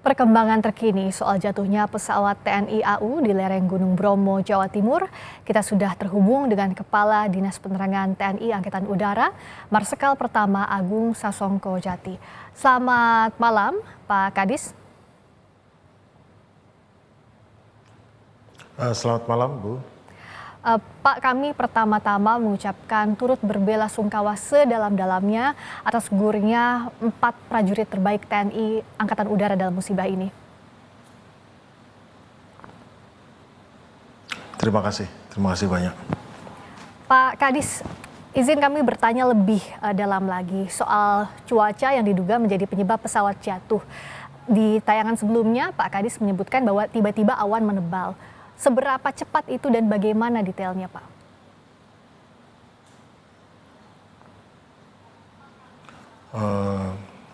Perkembangan terkini soal jatuhnya pesawat TNI AU di lereng Gunung Bromo, Jawa Timur, kita sudah terhubung dengan Kepala Dinas Penerangan TNI Angkatan Udara, Marsikal Pertama Agung Sasongko Jati. Selamat malam, Pak Kadis. Selamat malam, Bu. Pak, kami pertama-tama mengucapkan turut berbelasungkawa sedalam-dalamnya atas gugurnya 4 prajurit terbaik TNI Angkatan Udara dalam musibah ini. Terima kasih banyak. Pak Kadis, izin kami bertanya lebih dalam lagi soal cuaca yang diduga menjadi penyebab pesawat jatuh. Di tayangan sebelumnya, Pak Kadis menyebutkan bahwa tiba-tiba awan menebal. Seberapa cepat itu dan bagaimana detailnya, Pak?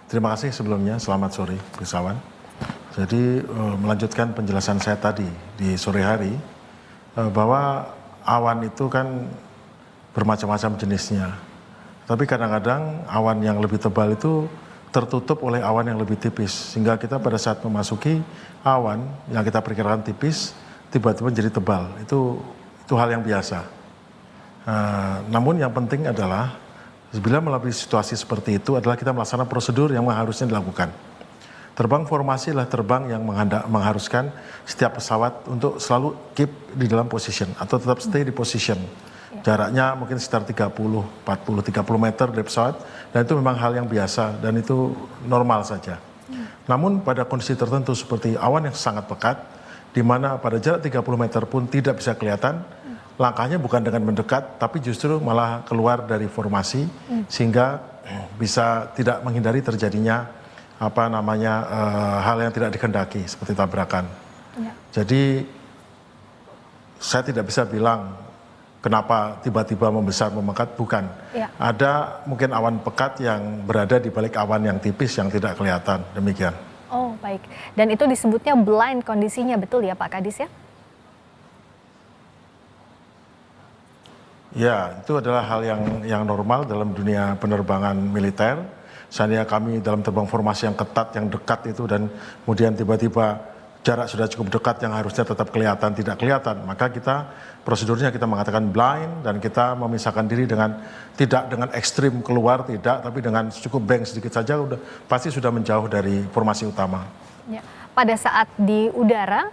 Terima kasih sebelumnya, selamat sore bersama. Jadi melanjutkan penjelasan saya tadi di sore hari, bahwa awan itu kan bermacam-macam jenisnya. Tapi kadang-kadang awan yang lebih tebal itu tertutup oleh awan yang lebih tipis. Sehingga kita pada saat memasuki awan yang kita perkirakan tipis, tiba-tiba jadi tebal. Itu hal yang biasa. Namun yang penting adalah bila melalui situasi seperti itu adalah kita melaksanakan prosedur yang harusnya dilakukan. Terbang formasi adalah terbang yang mengharuskan setiap pesawat untuk selalu keep di dalam position atau tetap stay di position. Jaraknya mungkin sekitar 30 meter dari pesawat, dan itu memang hal yang biasa dan itu normal saja. Namun pada kondisi tertentu seperti awan yang sangat pekat, di mana pada jarak 30 meter pun tidak bisa kelihatan, langkahnya bukan dengan mendekat, tapi justru malah keluar dari formasi, sehingga bisa tidak menghindari terjadinya hal yang tidak dikehendaki seperti tabrakan. Jadi saya tidak bisa bilang kenapa tiba-tiba membesar memekat, bukan. Ada mungkin awan pekat yang berada di balik awan yang tipis yang tidak kelihatan, demikian. Oh, baik. Dan itu disebutnya blind kondisinya, betul ya Pak Kadis ya? Ya, itu adalah hal yang normal dalam dunia penerbangan militer. Seandainya kami dalam terbang formasi yang ketat, yang dekat itu, dan kemudian tiba-tiba jarak sudah cukup dekat yang harusnya tetap kelihatan, tidak kelihatan, maka prosedurnya kita mengatakan blind, dan kita memisahkan diri tidak dengan ekstrim keluar, tidak, tapi dengan cukup bank sedikit saja pasti sudah menjauh dari formasi utama. Ya. Pada saat di udara,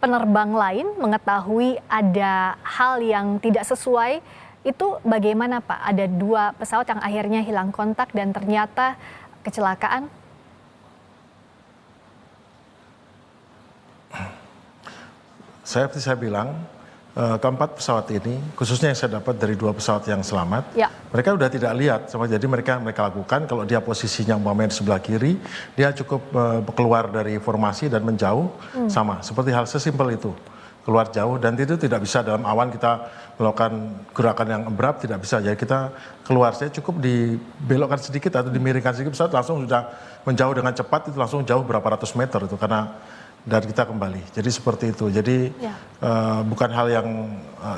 penerbang lain mengetahui ada hal yang tidak sesuai, itu bagaimana Pak? Ada 2 pesawat yang akhirnya hilang kontak dan ternyata kecelakaan? Seperti saya bilang, keempat pesawat ini, khususnya yang saya dapat dari 2 pesawat yang selamat, mereka sudah tidak lihat, jadi mereka lakukan, kalau dia posisinya umpamanya di sebelah kiri, dia cukup keluar dari formasi dan menjauh, sama, seperti hal sesimpel itu, keluar jauh, dan itu tidak bisa dalam awan kita melakukan gerakan yang abrupt, tidak bisa, jadi kita keluar, saya cukup dibelokkan sedikit atau dimiringkan sedikit, pesawat langsung sudah menjauh dengan cepat, itu langsung jauh berapa ratus meter itu, karena dan kita kembali. Jadi seperti itu. Jadi bukan hal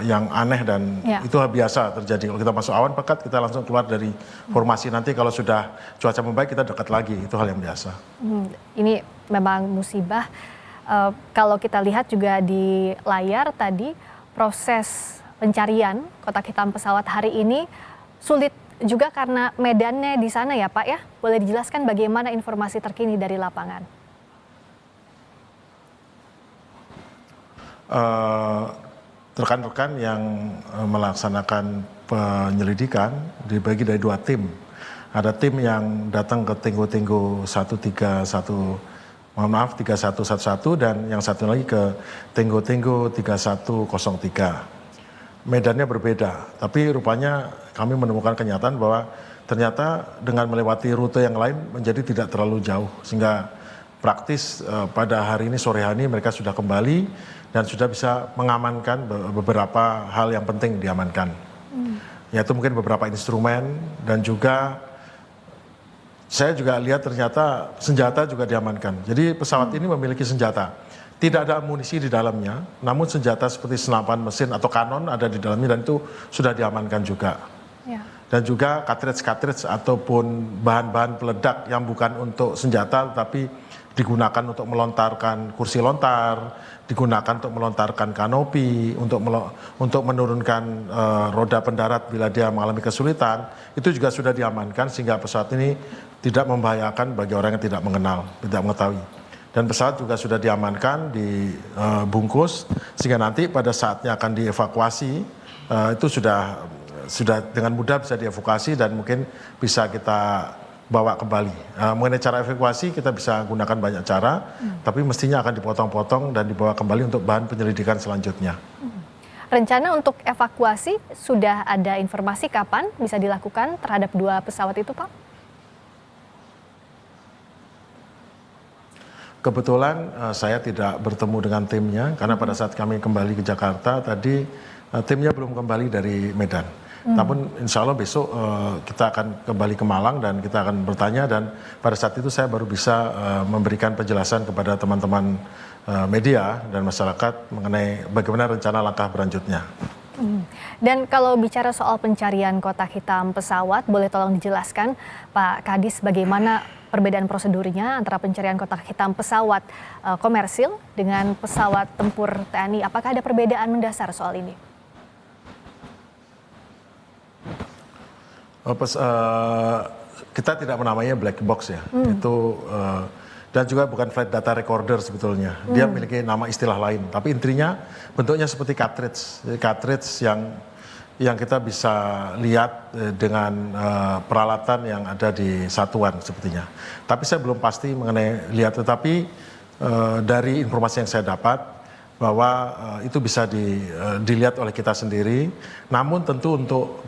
yang aneh, dan itu biasa terjadi. Kalau kita masuk awan pekat, kita langsung keluar dari formasi. Nanti kalau sudah cuaca membaik, kita dekat lagi. Itu hal yang biasa. Ini memang musibah. Kalau kita lihat juga di layar tadi, proses pencarian kotak hitam pesawat hari ini sulit juga karena medannya di sana ya Pak ya. Boleh dijelaskan bagaimana informasi terkini dari lapangan? Rekan-rekan yang melaksanakan penyelidikan dibagi dari 2 tim. Ada tim yang datang ke Tenggo 3111, dan yang satu lagi ke Tenggo 3103. Medannya berbeda, tapi rupanya kami menemukan kenyataan bahwa ternyata dengan melewati rute yang lain menjadi tidak terlalu jauh, sehingga praktis pada hari ini, sore hari ini mereka sudah kembali dan sudah bisa mengamankan beberapa hal yang penting diamankan. Yaitu mungkin beberapa instrumen, dan juga saya juga lihat ternyata senjata juga diamankan. Jadi pesawat ini memiliki senjata. Tidak ada amunisi di dalamnya, namun senjata seperti senapan mesin atau kanon ada di dalamnya, dan itu sudah diamankan juga. dan juga cartridge ataupun bahan-bahan peledak yang bukan untuk senjata tapi digunakan untuk melontarkan kursi lontar, digunakan untuk melontarkan kanopi, untuk menurunkan roda pendarat bila dia mengalami kesulitan, itu juga sudah diamankan sehingga pesawat ini tidak membahayakan bagi orang yang tidak mengenal, tidak mengetahui. Dan pesawat juga sudah diamankan, dibungkus, sehingga nanti pada saatnya akan dievakuasi, itu sudah dengan mudah bisa dievakuasi dan mungkin bisa kita bawa kembali. Mengenai cara evakuasi kita bisa gunakan banyak cara, tapi mestinya akan dipotong-potong dan dibawa kembali untuk bahan penyelidikan selanjutnya. Rencana untuk evakuasi sudah ada informasi kapan bisa dilakukan terhadap 2 pesawat itu, Pak? Kebetulan saya tidak bertemu dengan timnya karena pada saat kami kembali ke Jakarta tadi timnya belum kembali dari Medan. Namun insya Allah besok kita akan kembali ke Malang dan kita akan bertanya dan pada saat itu saya baru bisa memberikan penjelasan kepada teman-teman media dan masyarakat mengenai bagaimana rencana langkah berlanjutnya. Dan kalau bicara soal pencarian kotak hitam pesawat, boleh tolong dijelaskan Pak Kadis bagaimana perbedaan prosedurnya antara pencarian kotak hitam pesawat komersil dengan pesawat tempur TNI? Apakah ada perbedaan mendasar soal ini? Kita tidak menamainya black box ya, itu dan juga bukan flight data recorder sebetulnya. Dia memiliki nama istilah lain, tapi intinya bentuknya seperti cartridge. Jadi cartridge yang kita bisa lihat dengan peralatan yang ada di satuan sepertinya. Tapi saya belum pasti mengenai lihat, tetapi dari informasi yang saya dapat bahwa itu bisa dilihat oleh kita sendiri. Namun tentu untuk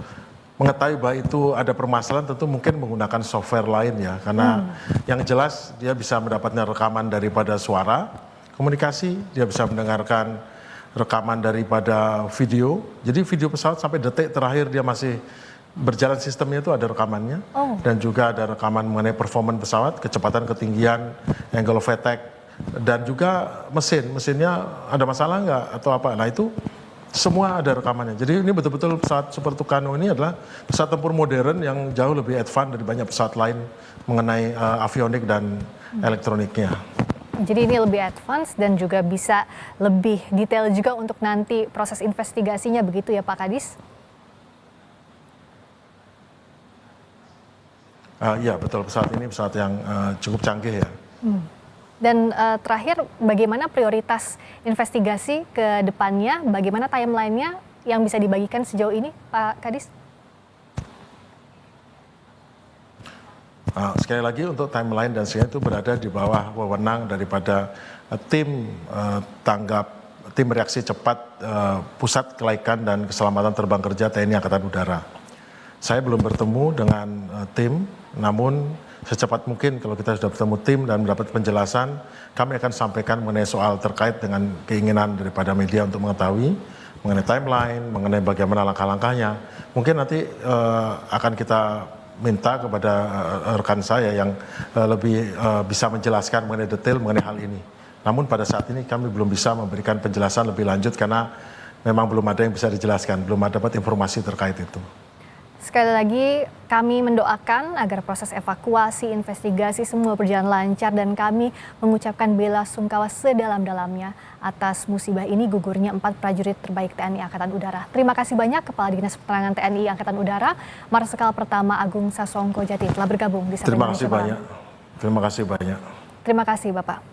mengetahui bahwa itu ada permasalahan tentu mungkin menggunakan software lain ya, karena yang jelas dia bisa mendapatkan rekaman daripada suara komunikasi, dia bisa mendengarkan rekaman daripada video. Jadi video pesawat sampai detik terakhir dia masih berjalan sistemnya itu ada rekamannya. Dan juga ada rekaman mengenai performance pesawat, kecepatan, ketinggian, angle of attack, dan juga mesinnya ada masalah nggak atau apa. Nah itu semua ada rekamannya. Jadi ini betul-betul pesawat Super Tucano ini adalah pesawat tempur modern yang jauh lebih advance dari banyak pesawat lain mengenai avionik dan elektroniknya. Jadi ini lebih advance dan juga bisa lebih detail juga untuk nanti proses investigasinya, begitu ya Pak Kadis? Ya betul, pesawat ini pesawat yang cukup canggih ya. Dan terakhir, bagaimana prioritas investigasi ke depannya? Bagaimana timeline-nya yang bisa dibagikan sejauh ini, Pak Kadis? Sekali lagi untuk timeline dan sebagainya itu berada di bawah wewenang daripada tim reaksi cepat Pusat Kelaikan dan Keselamatan Terbang Kerja TNI Angkatan Udara. Saya belum bertemu dengan tim, namun secepat mungkin kalau kita sudah bertemu tim dan mendapat penjelasan, kami akan sampaikan mengenai soal terkait dengan keinginan daripada media untuk mengetahui mengenai timeline, mengenai bagaimana langkah-langkahnya. Mungkin nanti akan kita minta kepada rekan saya yang lebih bisa menjelaskan mengenai detail mengenai hal ini. Namun pada saat ini kami belum bisa memberikan penjelasan lebih lanjut karena memang belum ada yang bisa dijelaskan, belum ada dapat informasi terkait itu. Sekali lagi kami mendoakan agar proses evakuasi, investigasi semua berjalan lancar dan kami mengucapkan bela sungkawa sedalam-dalamnya atas musibah ini gugurnya 4 prajurit terbaik TNI Angkatan Udara. Terima kasih banyak Kepala Dinas Penerangan TNI Angkatan Udara, Marsikal Pertama Agung Sasongko Jati telah bergabung di Sapa Indonesia Malam. Terima kasih banyak. Terima kasih Bapak.